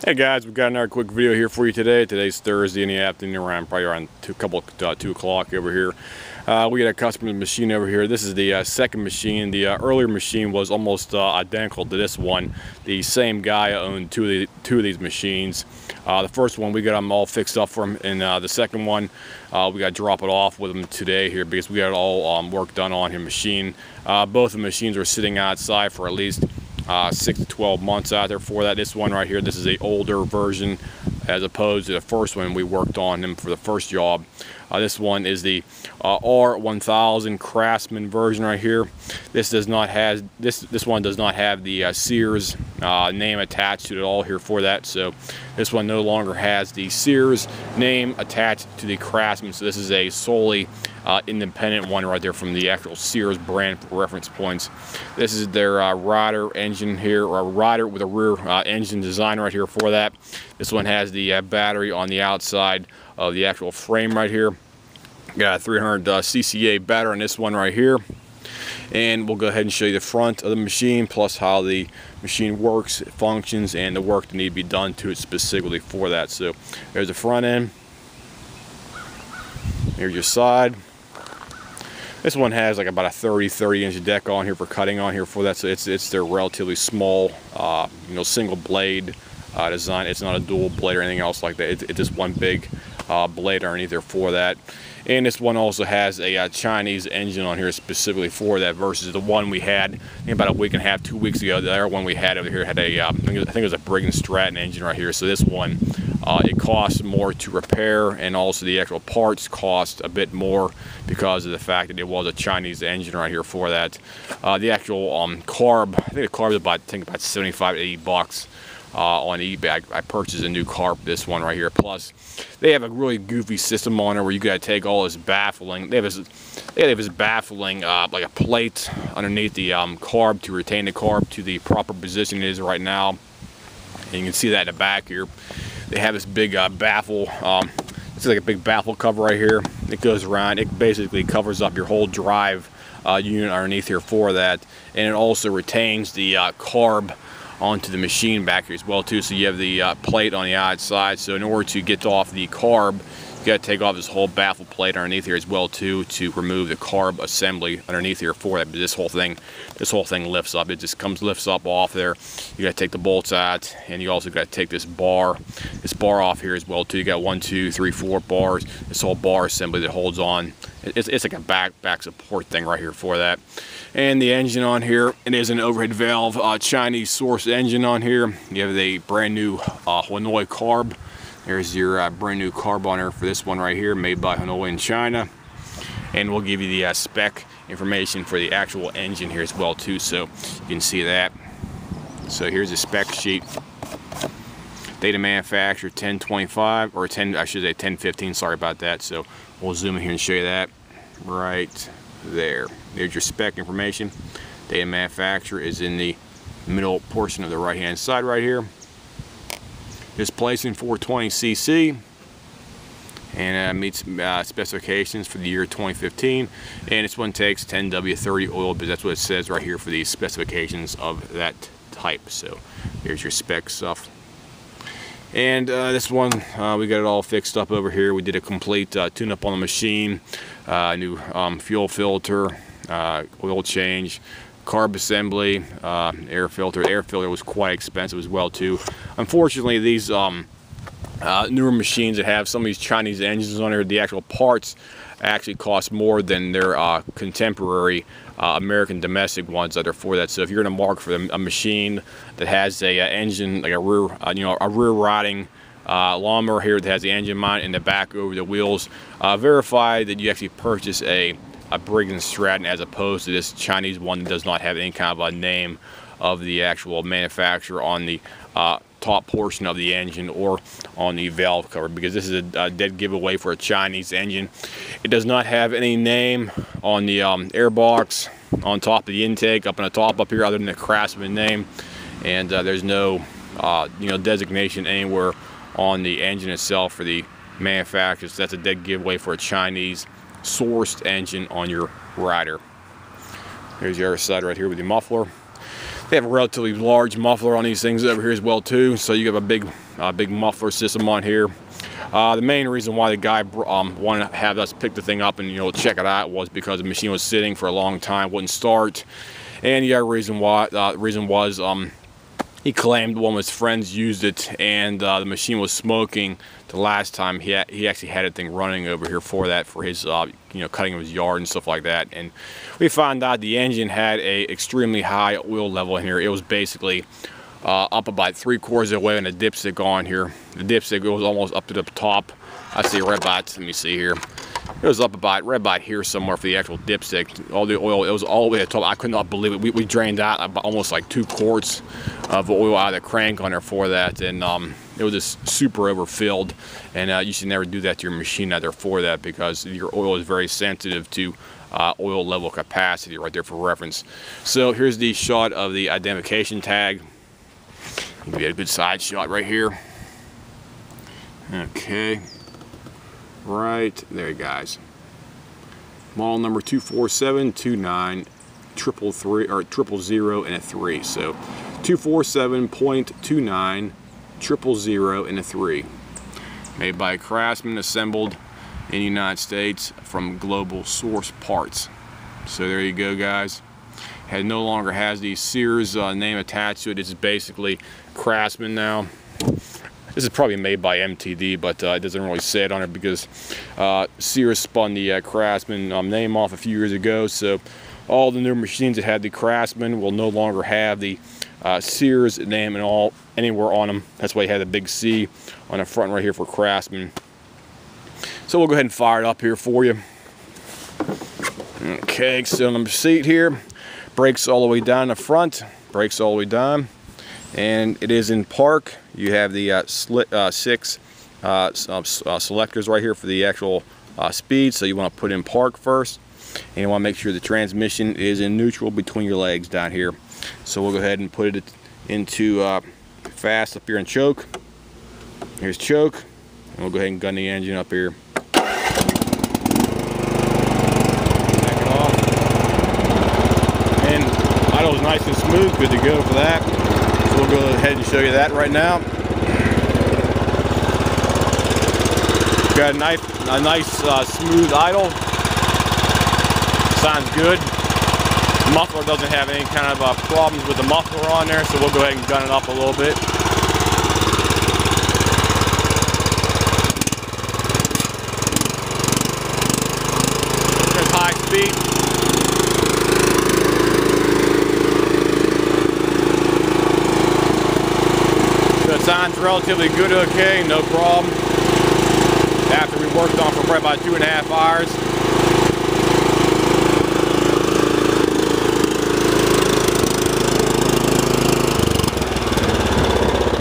Hey guys, we've got another quick video here for you today. Today's Thursday in the afternoon, probably around 2 o'clock over here. We got a customer machine over here. This is the second machine. The earlier machine was almost identical to this one. The same guy owned two of these machines. The first one we got them all fixed up for him, and the second one we got to drop it off with him today here because we got it all work done on his machine. Both the machines are sitting outside for at least 6 to 12 months out there for that. This one right here, this is a older version as opposed to the first one we worked on him for the first job. This one is the R1000 Craftsman version right here. This does not have this one does not have the Sears name attached to it all here for that. So this one no longer has the Sears name attached to the Craftsman. So this is a solely independent one right there from the actual Sears brand for reference points. This is their rider engine here, or a rider with a rear engine design right here for that. This one has the battery on the outside of the actual frame right here. Got a 300 cca battery on this one right here. And we'll go ahead and show you the front of the machine, plus how the machine works, functions, and the work that need to be done to it specifically for that. So there's the front end. Here's your side. This one has like about a 30 inch deck on here for cutting on here for that. So it's their relatively small, single blade design. It's not a dual blade or anything else like that. It's just one big blade underneath there for that. And this one also has a Chinese engine on here specifically for that versus the one we had about a week and a half, 2 weeks ago. The other one we had over here had a, I think it was a Briggs & Stratton engine right here. So this one, it costs more to repair, and also the actual parts cost a bit more because of the fact that it was a Chinese engine right here for that. The actual carb, I think the carb is about 75 to 80 bucks. On eBay. I purchased a new carb, this one right here. Plus, they have a really goofy system on it where you got to take all this baffling. They have this baffling like a plate underneath the carb to retain the carb to the proper position it is right now. And you can see that in the back here. They have this big baffle. It's like a big baffle cover right here. It goes around. It basically covers up your whole drive unit underneath here for that, and it also retains the carb onto the machine back here as well too. So you have the plate on the outside. So in order to get off the carb, you got to take off this whole baffle plate underneath here as well too to remove the carb assembly underneath here for that. But this whole thing lifts up. It just lifts up off there. You got to take the bolts out, and you also got to take this bar off here as well too. You got 1, 2, 3, 4 bars. This whole bar assembly that holds on. It's like a back support thing right here for that. And the engine on here, it is an overhead valve Chinese source engine on here. You have the brand new Hanoi carb. There's your brand new carb on here for this one right here, made by Hanoi in China. And we'll give you the spec information for the actual engine here as well too, so you can see that. So here's the spec sheet. Date of manufacture 1025, or 10, I should say 1015, sorry about that. So we'll zoom in here and show you that right there. There's your spec information. Date of manufacture is in the middle portion of the right hand side right here. Displacement 420 cc, and meets specifications for the year 2015. And this one takes 10W30 oil, but that's what it says right here for the specifications of that type. So there's your spec stuff. And this one, we got it all fixed up over here. We did a complete tune-up on the machine, new fuel filter, oil change, carb assembly, air filter. The air filter was quite expensive as well too. Unfortunately, these newer machines that have some of these Chinese engines on here, the actual parts actually cost more than their contemporary American domestic ones that are for that. So if you're in a market for a machine that has a engine, like a rear, a rear riding lawnmower here that has the engine mount in the back over the wheels, verify that you actually purchase a Briggs & Stratton as opposed to this Chinese one that does not have any kind of a name of the actual manufacturer on the top portion of the engine or on the valve cover, because this is a dead giveaway for a Chinese engine. It does not have any name on the air box on top of the intake up on the top up here other than the Craftsman name, and there's no designation anywhere on the engine itself for the manufacturer. So that's a dead giveaway for a Chinese sourced engine on your rider. Here's the other side right here with the muffler. They have a relatively large muffler on these things over here as well too, so you have a big muffler system on here. The main reason why the guy wanted to have us pick the thing up and check it out was because the machine was sitting for a long time, wouldn't start, and the other reason why was he claimed one of his friends used it and the machine was smoking the last time he actually had a thing running over here for his cutting of his yard and stuff like that. And we found out the engine had a extremely high oil level in here. It was basically up about 3/4 of the way on the dipstick on here. The dipstick was almost up to the top. I'd say right about, let me see here. It was up about right about here somewhere for the actual dipstick. All the oil, it was all the way at the top. I could not believe it. We drained out about almost like 2 quarts of oil out of the crank on there for that, and it was just super overfilled. And you should never do that to your machine out there for that, because your oil is very sensitive to oil level capacity right there for reference. So here's the shot of the identification tag. You get a good side shot right here. Okay. Right there, guys. Model number 24729 000 and a 3. So 247.29 000 and a 3. Made by Craftsman, assembled in the United States from global source parts. So there you go, guys. It no longer has the Sears name attached to it. It's basically Craftsman now. This is probably made by MTD, but it doesn't really say it on it because Sears spun the Craftsman name off a few years ago. So all the new machines that had the Craftsman will no longer have the Sears name and anywhere on them. That's why you had the big C on the front right here for Craftsman. So we'll go ahead and fire it up here for you. Okay, still on the seat here. Brakes all the way down the front. Brakes all the way down. And it is in park. You have the 6 selectors right here for the actual speed. So you want to put in park first. And you want to make sure the transmission is in neutral between your legs down here. So we'll go ahead and put it into fast up here and choke. Here's choke. And we'll go ahead and gun the engine up here. Back it off. And idle's nice and smooth. Good to go for that. So we'll go ahead and show you that right now. Got a nice smooth idle. Sounds good. The muffler doesn't have any kind of problems with the muffler on there, so we'll go ahead and gun it up a little bit. There's high speed. So it sounds relatively good, okay, no problem. After we worked on for probably about 2.5 hours.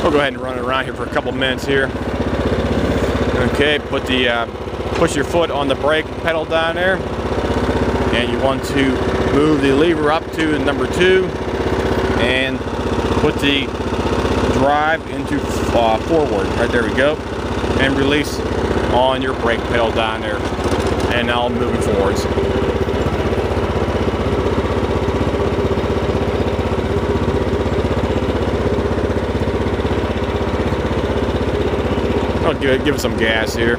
We'll go ahead and run it around here for a couple minutes here. Okay, push your foot on the brake pedal down there, and you want to move the lever up to number 2 and put the drive into forward. Right there we go, and release on your brake pedal down there, and now moving forwards. I'll give it some gas here.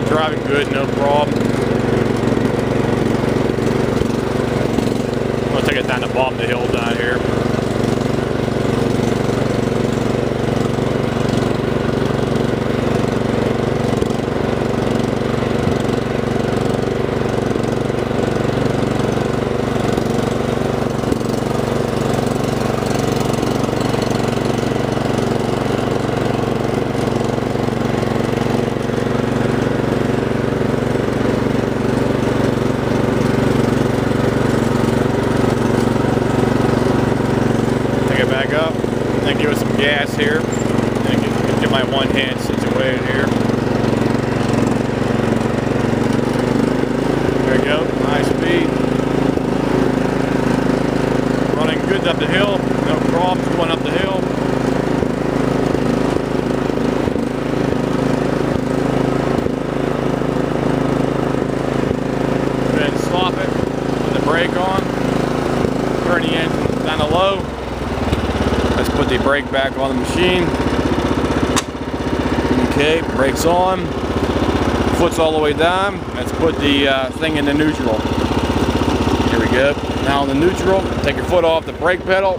Driving good, no problem. I'm gonna take it down the bottom of the hill down here. Back up, and then give it some gas here, and get my one hand situated here. There we go, high speed, running good up the hill, no problems going up the hill. Go ahead and stop it, put the brake on, turn the engine down to low. Let's put the brake back on the machine. Okay, brakes on, foot's all the way down. Let's put the thing in the neutral. Here we go. Now in the neutral, take your foot off the brake pedal.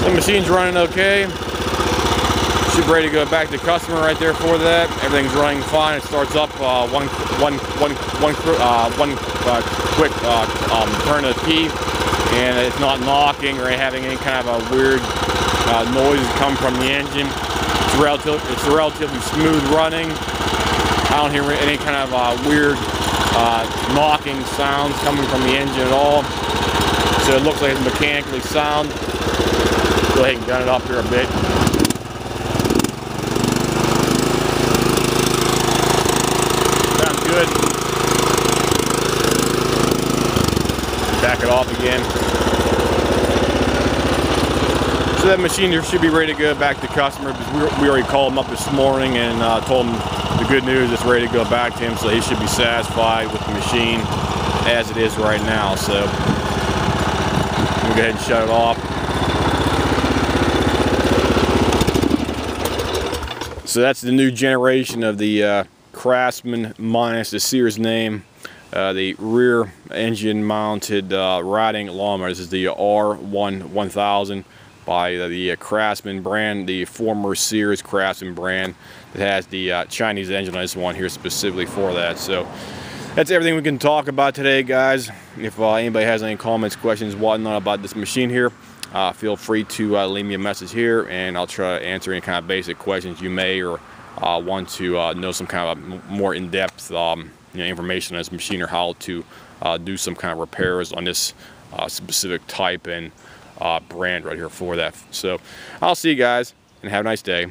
So the machine's running okay. Should be ready to go back to customer right there for that. Everything's running fine. It starts up one quick turn of the key, and it's not knocking or having any kind of a weird noise coming from the engine. It's relatively smooth running. I don't hear any kind of weird knocking sounds coming from the engine at all. So it looks like it's mechanically sound. Go ahead and gun it up here a bit. Sounds good. Back it off again. So that machine here should be ready to go back to customer, because we already called him up this morning and told him the good news. It's ready to go back to him, so he should be satisfied with the machine as it is right now. So we'll go ahead and shut it off. So that's the new generation of the Craftsman minus the Sears name. The rear engine mounted riding lawnmower. This is the R1000 by the Craftsman brand, the former Sears Craftsman brand. It has the Chinese engine on this one here specifically for that. So that's everything we can talk about today, guys. If anybody has any comments, questions, whatnot about this machine here, feel free to leave me a message here, and I'll try to answer any kind of basic questions you may or want to know some kind of more in-depth information on this machine, or how to do some kind of repairs on this specific type and brand right here for that. So I'll see you guys, and have a nice day.